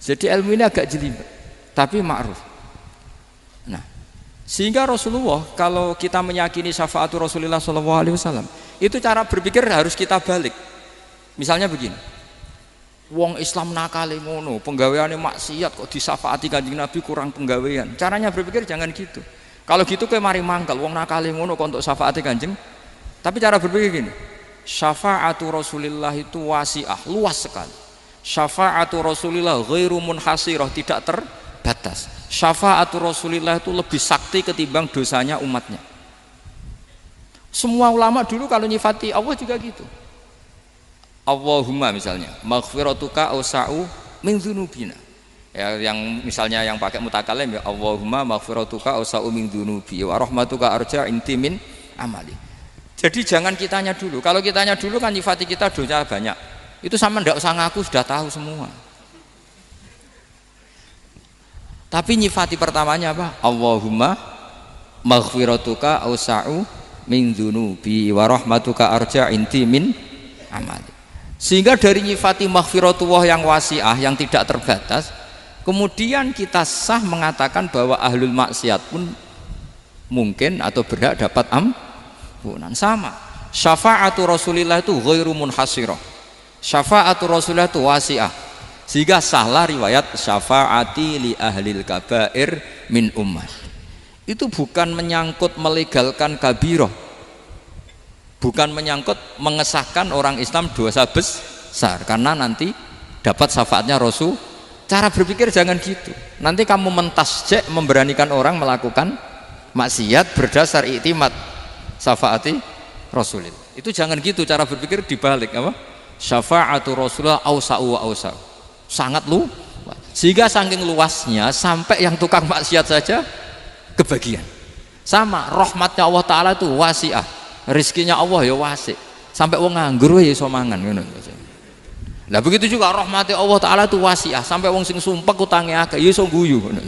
Jadi ilmu ini agak jelimet, tapi ma'ruf. Nah, sehingga Rasulullah kalau kita meyakini syafaatul Rasulullah SAW, itu cara berpikir harus kita balik. Misalnya begini, wong Islam nakale ngono, penggaweane maksiat kok disafaati Kanjeng Nabi kurang penggawean. Caranya berpikir jangan gitu. Kalau gitu kayak mari mangkal, wong nakale ngono kok untuk syafaati Kanjeng. Tapi cara berpikir gini, syafaatul Rasulullah itu wasi'ah, luas sekali. Syafaatul Rasulullah ghairu munhasirah, tidak terbatas. Syafaatul Rasulullah itu lebih sakti ketimbang dosanya umatnya. Semua ulama dulu kalau nyifati Allah juga gitu. Allahumma misalnya, maghfiratuka awsa'u min dzunubina. Ya, yang misalnya yang pakai mutakalim ya Allahumma maghfiratuka awsa'u min dzunubi wa rahmatuka arja inti min amali. Jadi jangan kitanya dulu. Kalau kitanya dulu kan nyifati kita dosa banyak. Itu sama ndak usah ngaku, sudah tahu semua. Tapi nyifati pertamanya apa? Allahumma maghfiratuka awsa'u min dzunubi wa rahmatuka arja inti min amali. Sehingga dari nyifati maghfiratullah yang wasi'ah, yang tidak terbatas, kemudian kita sah mengatakan bahwa ahlul maksiat pun mungkin atau berhak dapat ampunan. Sama, syafa'atu Rasulillah itu ghairu munhasirah, syafa'atu Rasulillah itu wasi'ah, sehingga sahlah riwayat syafa'ati li ahlil kabair min ummah. Itu bukan menyangkut melegalkan kabirah, bukan menyangkut mengesahkan orang Islam dosa besar karena nanti dapat syafaatnya Rasul. Cara berpikir jangan gitu, nanti kamu mentasjek, memberanikan orang melakukan maksiat berdasar iktimat syafaati Rasulillah. Itu jangan gitu, cara berpikir dibalik apa? Syafa'atu Rasulullah awsa'u wa awsa'u, sangat luas, sehingga saking luasnya sampai yang tukang maksiat saja kebagian. Sama rahmatnya Allah Ta'ala itu wasi'ah, rizkinya Allah ya wasi', sampai wong nganggur ya iso mangan ngono. Nah begitu juga rahmatnya Allah Ta'ala itu wasi'ah, sampai wong sing sumpek utange akeh ya iso guyu ngono.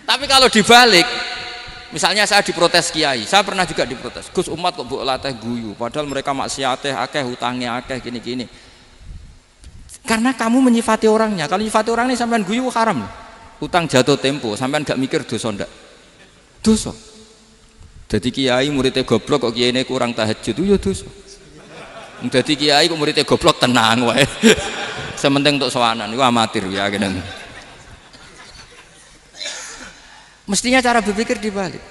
Tapi kalau dibalik, misalnya saya diprotes kiai, saya pernah juga diprotes, Gus umat kok mbok latih guyu, padahal mereka maksiate akeh, hutangnya akeh, gini-gini. Karena kamu menyifati orangnya. Kalau menyifati orangnya sampean guyu haram. Utang jatuh tempo, sampean gak mikir dosa ndak? Dosa. Jadi kiai muridnya goblok kok kiai ini kurang tahajud, itu ya dosa. Jadi kiai kok muridnya goblok tenang wae. Sementing untuk sowanan, itu amatir ya gini. Mestinya cara berpikir dibalik.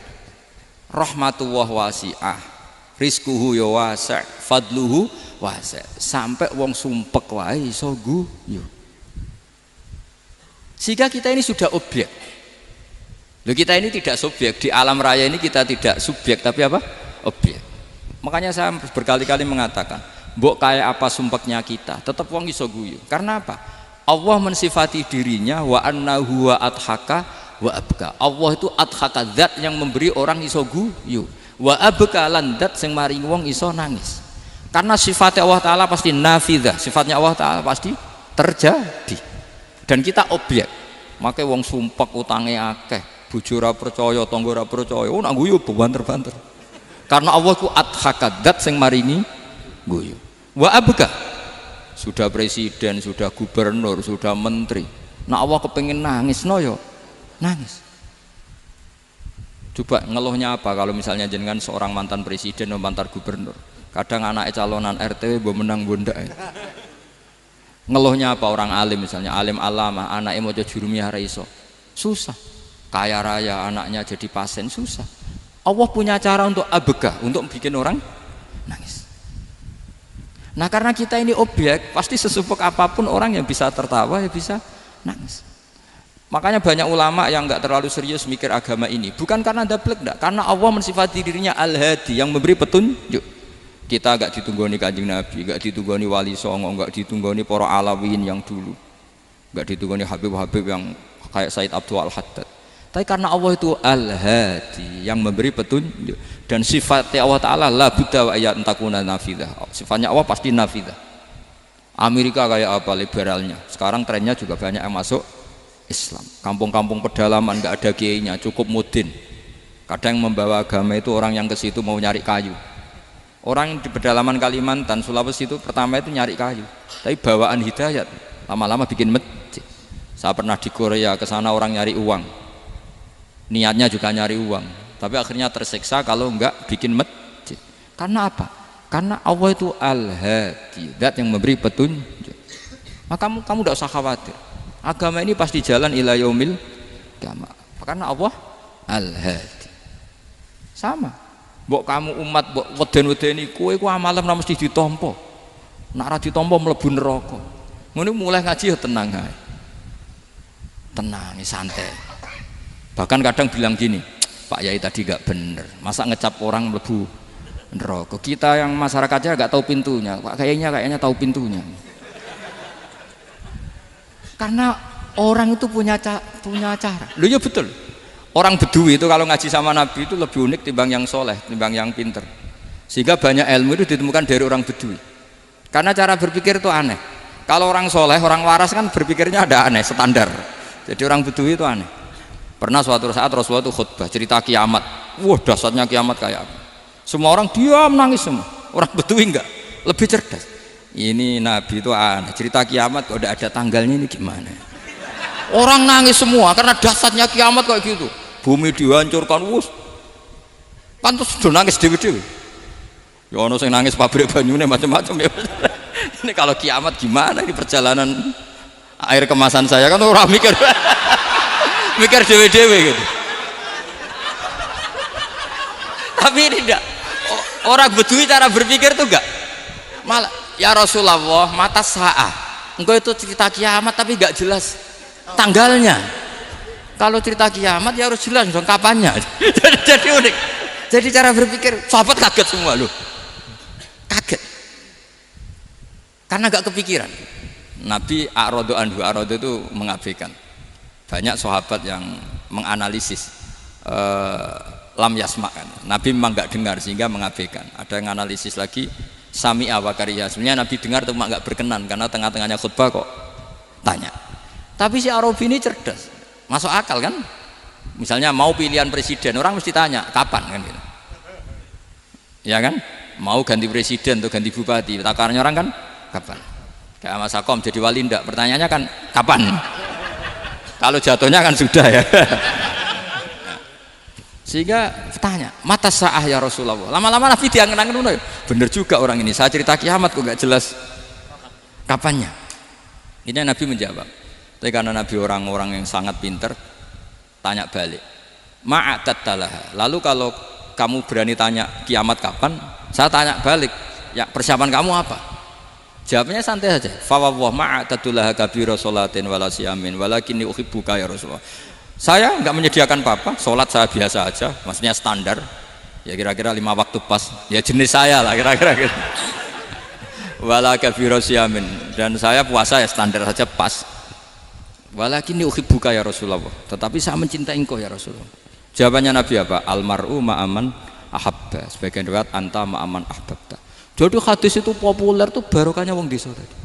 Rahmatullah wasi'ah, rizkuhu ya wasi', fadluhu wasi', sampai wong sumpek wae iso guyu. Sehingga kita ini sudah objek. Loh, kita ini tidak subjek, di alam raya ini kita tidak subjek tapi apa? Objek. Makanya saya berkali-kali mengatakan, mbok kayak apa sumpeknya kita, tetap wong iso guyu. Karena apa? Allah mensifati dirinya wa annahu wa adhaka wa abka. Allah itu adhaka, zat yang memberi orang iso guyu, wa abka lan zat sing maringi wong iso nangis. Karena sifatnya Allah Ta'ala pasti nafidah, sifatnya Allah Ta'ala pasti terjadi, dan kita objek. Makanya wong sumpek utange akeh, bojo ora percaya, tangga ora percaya, nak guyu banter-banter. Karena Allah itu adhaka, zat sing maringi guyu. Wa abka, sudah presiden, sudah gubernur, sudah menteri, nah Allah kepengen nangis no yo nangis. Coba ngeluhnya apa kalau misalnya jenengan seorang mantan presiden atau mantan gubernur, kadang anaknya calonan RT mbok menang bondak. Ngeluhnya apa orang alim, misalnya alim alama, anaknya mau jadi jurumiyah ra iso, susah. Kaya raya anaknya jadi pasien, susah. Allah punya cara untuk abegah, untuk bikin orang nangis. Nah karena kita ini objek, pasti sesumpek apapun orang yang bisa tertawa ya bisa nangis. Makanya banyak ulama yang nggak terlalu serius mikir agama ini, bukan karena dablek, enggak, karena Allah mensifati dirinya Al-Hadi, yang memberi petunjuk. Kita nggak ditunggoni Kanjeng Nabi, nggak ditunggoni Wali Songo, nggak ditunggoni para Alawin yang dulu, nggak ditunggoni Habib-Habib yang kayak Said Abdul Al-Haddad. Tapi karena Allah itu Al-Hadi, yang memberi petunjuk, dan sifatnya Allah Ta'ala la budda wa ayat takuna nafidah, sifatnya Allah pasti nafidah. Amerika kayak apa liberalnya, sekarang trennya juga banyak yang masuk Islam. Kampung-kampung pedalaman nggak ada kiainya, cukup mudin. Kadang membawa agama itu orang yang ke situ mau nyari kayu. Orang di pedalaman Kalimantan, Sulawesi itu pertama itu nyari kayu, tapi bawaan hidayat, lama-lama bikin masjid. Saya pernah di Korea, ke sana orang nyari uang, niatnya juga nyari uang, tapi akhirnya tersiksa kalau enggak bikin masjid. Karena apa? Karena Allah itu Al-Hadi, zat yang memberi petunjuk. Maka kamu tidak usah khawatir. Agama ini pasti jalan ila yaumil qiyamah. Karena Allah Al-Hadi. Sama. Mbok kamu umat mbok weden-wedeni kowe ku amalan ora mesti ditampa. Nek ora ditampa mlebu neraka. Ngono mulai ngaji ya tenang ae. Tenang, santai. Bahkan kadang bilang gini, Pak Yai tadi gak bener. Masa ngecap orang mlebu neraka? Kita yang masyarakatnya gak tahu pintunya. Pak kayaknya tahu pintunya. Karena orang itu punya cara. Loh ya betul. Orang Bedui itu kalau ngaji sama Nabi itu lebih unik timbang yang soleh, timbang yang pinter. Sehingga banyak ilmu itu ditemukan dari orang Bedui. Karena cara berpikir itu aneh. Kalau orang soleh, orang waras kan berpikirnya ada aneh, standar. Jadi orang Bedui itu aneh. Pernah suatu saat Rasulullah itu khutbah cerita kiamat. Wah, dahsyatnya kiamat kayak apa? Semua orang diam nangis semua. Orang Bedui enggak, lebih cerdas. Ini Nabi itu aneh, cerita kiamat kok udah ada tanggalnya, ini gimana? Orang nangis semua karena dahsyatnya kiamat kayak gitu. Bumi dihancurkan, wus. Pantas sudah nangis dewi-dewi. Ya ono sing nangis pabrik banyune macam-macam ya. Ini kalau kiamat gimana ini perjalanan air kemasan saya kan orang mikir mikir dewi-dewi gitu. Tapi ini enggak. Orang Bedui cara berpikir tuh enggak. Malah ya Rasulullah, mata sa'ah. Engkau itu cerita kiamat tapi enggak jelas tanggalnya. Kalau cerita kiamat ya harus jelas dong kapannya. Jadi unik. Jadi cara berpikir sahabat kaget semua loh. Kaget. Karena gak kepikiran. Nabi a'radu anhu, a'radu itu mengabaikan. Banyak sahabat yang menganalisis lam yasma kan. Nabi memang gak dengar sehingga mengabaikan. Ada yang analisis lagi sami'a wa kariha. Sebenarnya Nabi dengar itu gak berkenan karena tengah-tengahnya khutbah kok tanya. Tapi si Arabi ini cerdas. Masuk akal kan? Misalnya mau pilihan presiden, orang mesti tanya kapan kan gitu. Ya kan? Mau ganti presiden atau ganti bupati, takarannya orang kan kapan? Kayak Mas Akom jadi wali ndak? Pertanyaannya kan kapan? Kalau jatuhnya kan sudah ya. Sehingga tanya, mata sa'ah ya Rasulullah. Lama-lama Nabi diangen-angen, bener juga orang ini. Saya cerita kiamat kok gak jelas kapannya. Ini Nabi menjawab. Tapi karena Nabi orang-orang yang sangat pinter, tanya balik. Ma'atat talaha. Lalu kalau kamu berani tanya kiamat kapan, saya tanya balik. Ya persiapan kamu apa? Jawabnya santai saja. Fawwah ma'atatulaha kabira sholatin wala siyamin walakinni uhibbuka ya Rasulullah. Saya enggak menyediakan apa-apa, sholat saya biasa aja, maksudnya standar. Ya kira-kira 5 waktu pas. Ya jenis saya lah kira-kira gitu. Wala kabira siyamin, dan saya puasa ya standar saja pas. Walakinni uhibbuka ya Rasulullah. Tetapi saya mencintai engkau ya Rasulullah. Jawabannya Nabi apa? Almar'u ma'aman ahabba. Sebagian riwayat anta ma'aman ahbabta. Jadi hadis itu populer tuh barokahnya wong desa tadi.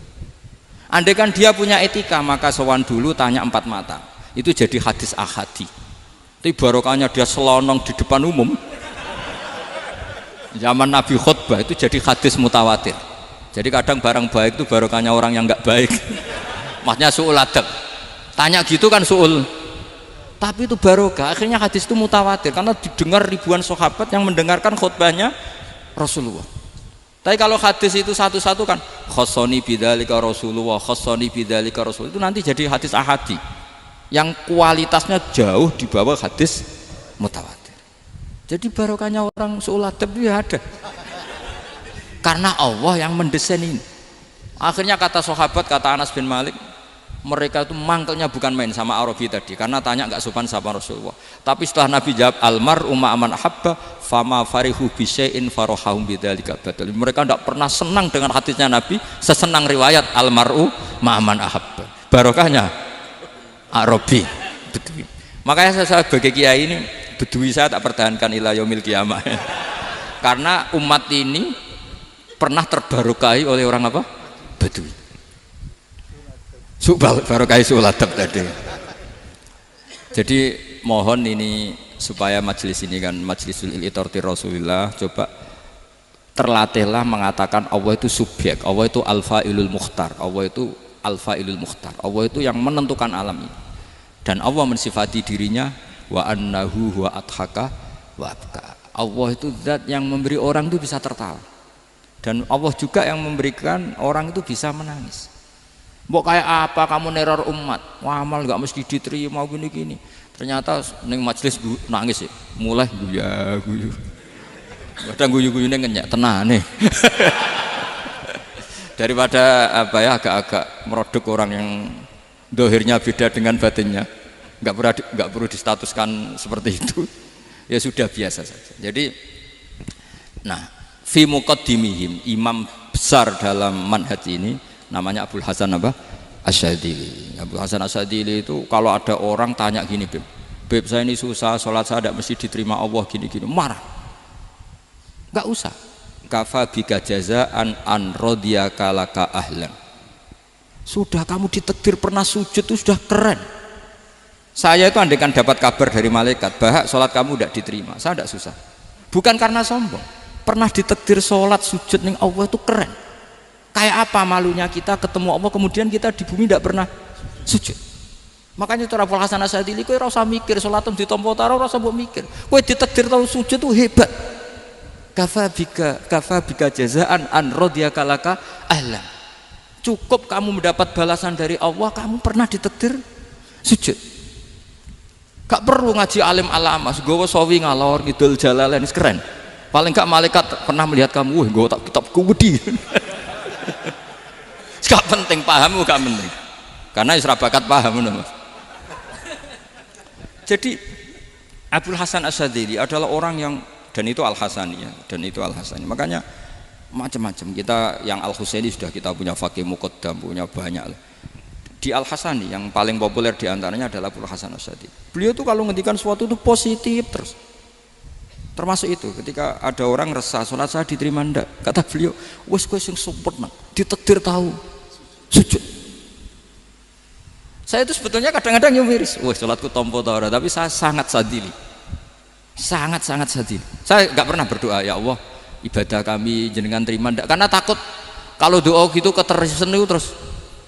Andai kan dia punya etika, maka sowan dulu tanya 4 mata. Itu jadi hadis ahadi. Tapi barokahnya dia selonong di depan umum. Zaman Nabi khutbah itu jadi hadis mutawatir. Jadi kadang barang baik itu barokahnya orang yang enggak baik. Maksudnya su'ul adab. Tanya gitu kan su'ul, tapi itu barokah. Akhirnya hadis itu mutawatir karena didengar ribuan sahabat yang mendengarkan khutbahnya Rasulullah. Tapi kalau hadis itu satu-satu kan khossoni bidzalika Rasulullah, khossoni bidzalika Rasul, itu nanti jadi hadis ahadi yang kualitasnya jauh di bawah hadis mutawatir. Jadi barokahnya orang su'ul adab itu ada karena Allah yang mendesain ini. Akhirnya kata sahabat, kata Anas bin Malik, mereka itu mangkelnya bukan main sama Arabi tadi karena tanya nggak sopan sama Rasulullah. Tapi setelah Nabi jawab almar'u ma'aman ahabba fama farihu bisyai'in farahahum bidzalika badal. Mereka tidak pernah senang dengan hadisnya Nabi sesenang riwayat almar'u ma'aman ahabba. Barokahnya Arabi Bedui. Makanya saya sebagai kiai ini Bedui saya tak pertahankan ila yaumil qiyamah. Karena umat ini pernah terbarokahi oleh orang apa? Bedui. Barokai suladab tadi. Jadi mohon ini supaya majelis ini kan majlisul iltorti Rasulullah, coba terlatihlah mengatakan Allah itu subjek, Allah itu al-fa'ilul mukhtar, Allah itu al-fa'ilul mukhtar, Allah itu yang menentukan alam ini. Dan Allah mensifati dirinya wa annahu huwa adhaka wa abka. Allah itu zat yang memberi orang itu bisa tertawa, dan Allah juga yang memberikan orang itu bisa menangis. Mbok kayak apa kamu neror umat, wah amal nggak mesti diterima gini-gini, ternyata neng majelis nangis ya, mulai guyu kadang guyu-guyunya ngenyak tenang nih. Daripada apa ya, agak-agak merodok orang yang dohirnya beda dengan batinnya, nggak perlu distatuskan seperti itu. Ya sudah biasa saja. Jadi nah fi muqaddimihim, imam besar dalam manhaj ini namanya Abul Hasan apa? Asyadzili. Abul Hasan Asyadzili itu kalau ada orang tanya gini, Beb saya ini susah, sholat saya tidak mesti diterima Allah gini-gini, marah. Enggak usah. Kafa bika jazaan an radiyaka laka ahlan. Sudah kamu ditakdir pernah sujud itu sudah keren. Saya itu andaikan dapat kabar dari malaikat bahwa sholat kamu tidak diterima, saya tidak susah. Bukan karena sombong. Pernah ditakdir sholat sujud ning Allah itu keren. Kayak apa malunya kita ketemu Allah kemudian kita di bumi tidak pernah sujud. Makanya itu Abul Hasan Asyadzili, kowe ora usah mikir sholatem ditampa taro, ora usah mbok mikir. Kowe ditakdir tau sujud itu hebat. Kafa bika jazaan an radiyaka laka ahlan. Cukup kamu mendapat balasan dari Allah, kamu pernah ditakdir sujud. Gak perlu ngaji alim alama, nggawa sawi ngalor ngidul jalalain, keren. Paling gak malaikat pernah melihat kamu, wah nggawa kitab kuwedi. Gak penting, paham gak penting. Karena isra bakat paham Mas. Jadi Abul Hasan Asyadzili adalah orang yang, dan itu Al-Hasani ya, dan itu Al-Hasani. Makanya macam-macam, kita yang Al-Husaini sudah kita punya Faqih Muqaddam, punya banyak. Di Al-Hasani yang paling populer diantaranya adalah Abul Hasan Asyadzili. Beliau itu kalau ngendikan sesuatu itu positif terus. Termasuk itu ketika ada orang resah sholat saya diterima ndak, kata beliau, wes kowe sing sempurna ditakdir tahu sujud. Saya itu sebetulnya kadang-kadang yang miris, wes sholatku tompo ta ora, tapi saya sangat sadili. Sangat-sangat sadil. Saya nggak pernah berdoa ya Allah ibadah kami jenengan terima ndak, karena takut kalau doa gitu keterusan itu terus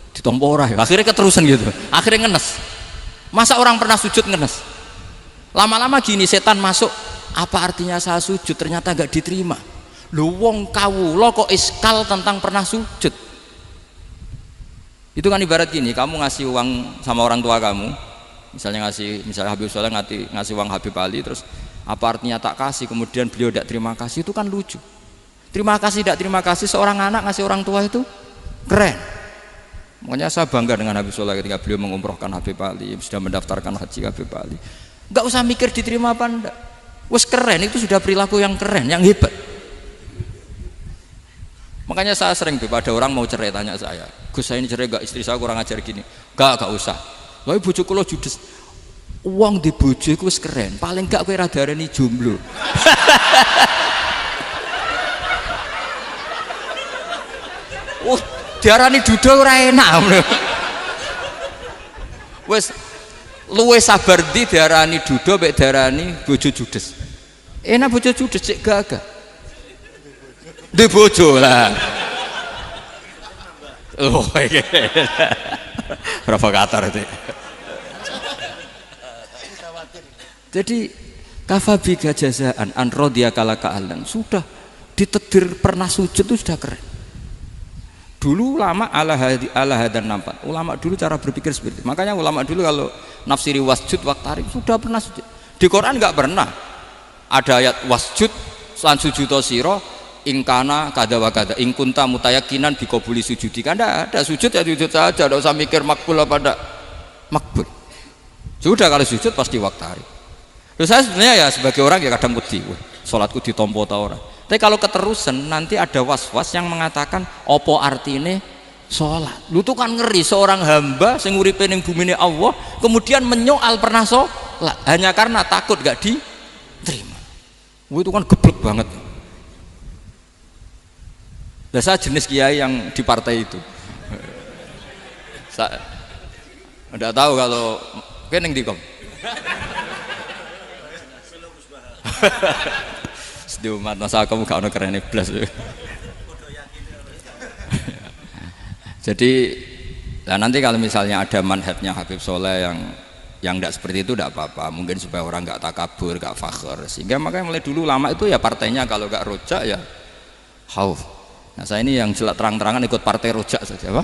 ditompo ora ya. Akhirnya keterusan gitu. Akhirnya ngenes. Masa orang pernah sujud ngenes? Lama-lama gini setan masuk, apa artinya saya sujud ternyata nggak diterima. Lu wong kawula kok iskal tentang pernah sujud. Itu kan ibarat gini, kamu ngasih uang sama orang tua kamu, misalnya Habib Soleh ngasih uang Habib Ali, terus apa artinya tak kasih, kemudian beliau tidak terima kasih, itu kan lucu. Terima kasih tidak terima kasih, seorang anak ngasih orang tua itu keren. Makanya saya bangga dengan Habib Soleh ketika beliau mengumrohkan Habib Ali, sudah mendaftarkan haji Habib Ali. Nggak usah mikir diterima apa enggak, wes keren, itu sudah perilaku yang keren, yang hebat. Makanya saya sering tuh, ada orang mau cerai tanya saya, Gus saya ini cerai gak, istri saya kurang ajar gini. Gak usah. Lalu bojoku lo judes. Uang di bojoku wis keren, paling gak kowe ra darani jomblo. Diarani duda ora enak. Wis luwe sabar ndi diarani duda mek diarani bojo judes. Enak bojo judes cek gagah. Di bojo lah. Oh, provokator itu. Jadi kafabika jazaan an radiyaka laka ahlan, sudah ditakdir pernah sujud itu sudah keren. Dulu ulama ala hadan nampak. Ulama dulu cara berpikir seperti itu. Makanya ulama dulu kalau nafsiri wasjud waqtarib sudah pernah sujud. Di Quran enggak pernah ada ayat wasjud lan sujudo sira ingkana kada wa kada ing kunta mutayakinan biqabuli sujudi. Kan ada sujud ya sujud saja, enggak usah mikir makbul apa enggak makbul. Sudah kalau sujud pasti waqtarib. Terus saya sebenarnya ya sebagai orang ya kadang wedi, sholatku ditompo ta ora. Tapi kalau keterusan nanti ada was-was yang mengatakan opo artine sholat. Lu tuh kan ngeri seorang hamba sing uripe ning bumine Allah kemudian menyoal pernah sholat hanya karena takut gak diterima. Itu kan geblek banget. Nah, saya jenis kiai yang di partai itu. Saya enggak tahu kalau keneng dikom. Sedih umat masa kamu gak ono kerene blas. Jadi nah nanti kalau misalnya ada manhajnya Habib Soleh yang tidak seperti itu tidak apa-apa, mungkin supaya orang nggak takabur, nggak fakhr, sehingga makanya mulai dulu lama itu ya partainya kalau nggak rojak ya khauf. Nah saya ini yang jelas terang-terangan ikut partai rojak saja, apa?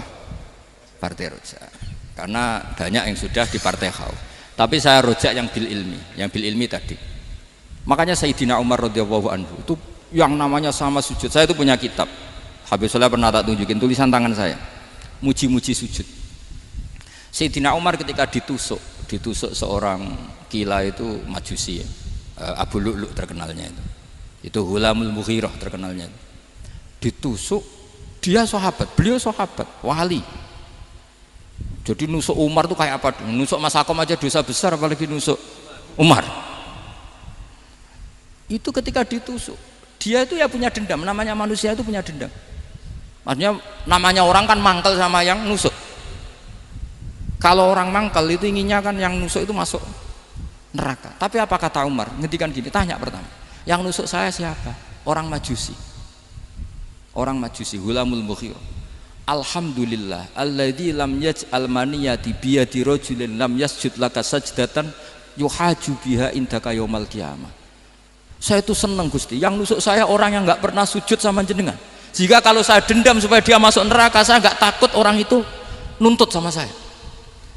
Partai rojak, karena banyak yang sudah di partai khauf. Tapi saya rojak yang bil ilmi tadi. Makanya Sayyidina Umar radhiyallahu anhu itu yang namanya sama sujud. Saya itu punya kitab. Habib Soleh pernah tak tunjukin tulisan tangan saya. Muji-muji sujud. Sayyidina Umar ketika ditusuk seorang gila itu Majusi ya. Abu Lu'lu' terkenalnya itu Hulamul Mughirah terkenalnya itu. Ditusuk, dia sahabat, beliau sahabat wali. Jadi nusuk Umar itu kayak apa? Nusuk Mas Akom aja dosa besar, apalagi nusuk Umar. Itu ketika ditusuk, dia itu ya punya dendam. Namanya manusia itu punya dendam. Maksudnya namanya orang kan mangkel sama yang nusuk. Kalau orang mangkel itu inginnya kan yang nusuk itu masuk neraka. Tapi apa kata Umar? Ngendikan gini, tanya pertama, yang nusuk saya siapa? Orang Majusi. Orang Majusi, Hulamul Mughirah. Alhamdulillah alladzi lam yaj'al maniyati biyadi rajulin lam yasjud laka sajdatan yuhaju biha indaka yaumal qiyamah. Saya itu senang Gusti, yang nusuk saya orang yang nggak pernah sujud sama jenengan. Jika kalau saya dendam supaya dia masuk neraka, saya nggak takut orang itu nuntut sama saya.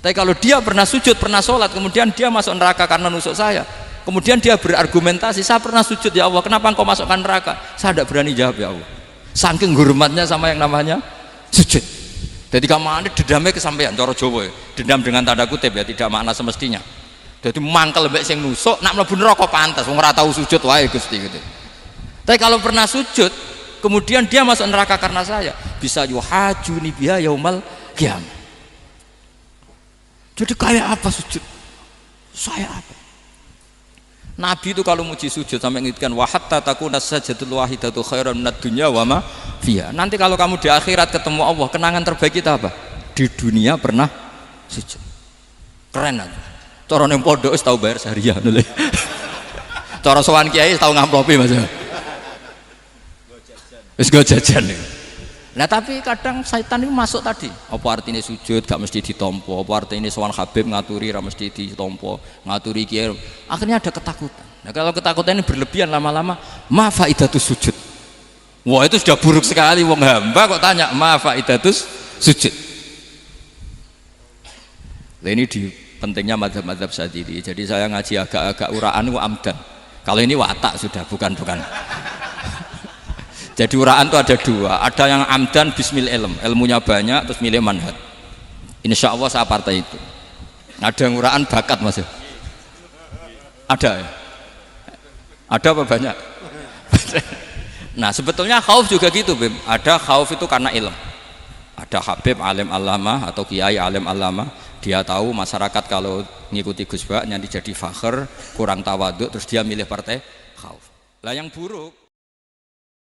Tapi kalau dia pernah sujud, pernah sholat, kemudian dia masuk neraka karena nusuk saya, kemudian dia berargumentasi, saya pernah sujud ya Allah, kenapa engkau masukkan neraka? Saya tidak berani jawab ya Allah, saking hormatnya sama yang namanya sujud. Jadi kamane dendamnya kesampaian cara Jawa ya. Dendam dengan tanda kutip ya, tidak makna semestinya. Jadi mangkel mbek sing nusuk nak mlebu neraka pantes wong ora tau sujud wae Gusti gitu. Tapi kalau pernah sujud kemudian dia masuk neraka karena saya, bisa yuhajuni biha yaumal qiyamah. Jadi kayak apa sujud? Saya apa? Nabi itu kalau muji sujud sampai ngingetkan wa hatta takuna sajdatul wahidatu khairan minad dunya wa ma fiha. Nanti kalau kamu di akhirat ketemu Allah, kenangan terbaik kita apa? Di dunia pernah sujud. Keren aja. Cara ning pondok wis tau bayar syariah lho. Cara sowan kiai tau ngamplopi Mas. Wis go jajan. Nah tapi kadang setan itu masuk tadi. Apa artinya sujud gak mesti ditompo, apa artinya sowan Habib ngaturi ra mesti ditompo, ngaturi kiai. Akhirnya ada ketakutan. Nah kalau ketakutan ini berlebihan lama-lama, ma faidatus sujud. Wah itu sudah buruk sekali wong hamba kok tanya ma faidatus sujud. Nah, ini di pentingnya mazhab-mazhab Syadzili. Jadi saya ngaji agak-agak uraan itu amdan. Kalau ini watak sudah bukan. Jadi uraan itu ada dua, ada yang amdan bismil ilmunya banyak terus milih manhaj. Insya Allah saya partai itu. Ada yang uraan bakat Mas. Ada ya? Ada apa banyak? Nah sebetulnya khauf juga gitu Bim. Ada khauf itu karena ilmu. Ada Habib alim alama atau kiai alim alama, dia tahu masyarakat kalau ngikuti Gus Bak nanti jadi fakhr, kurang tawaduk, terus dia milih partai khauf. Lah yang buruk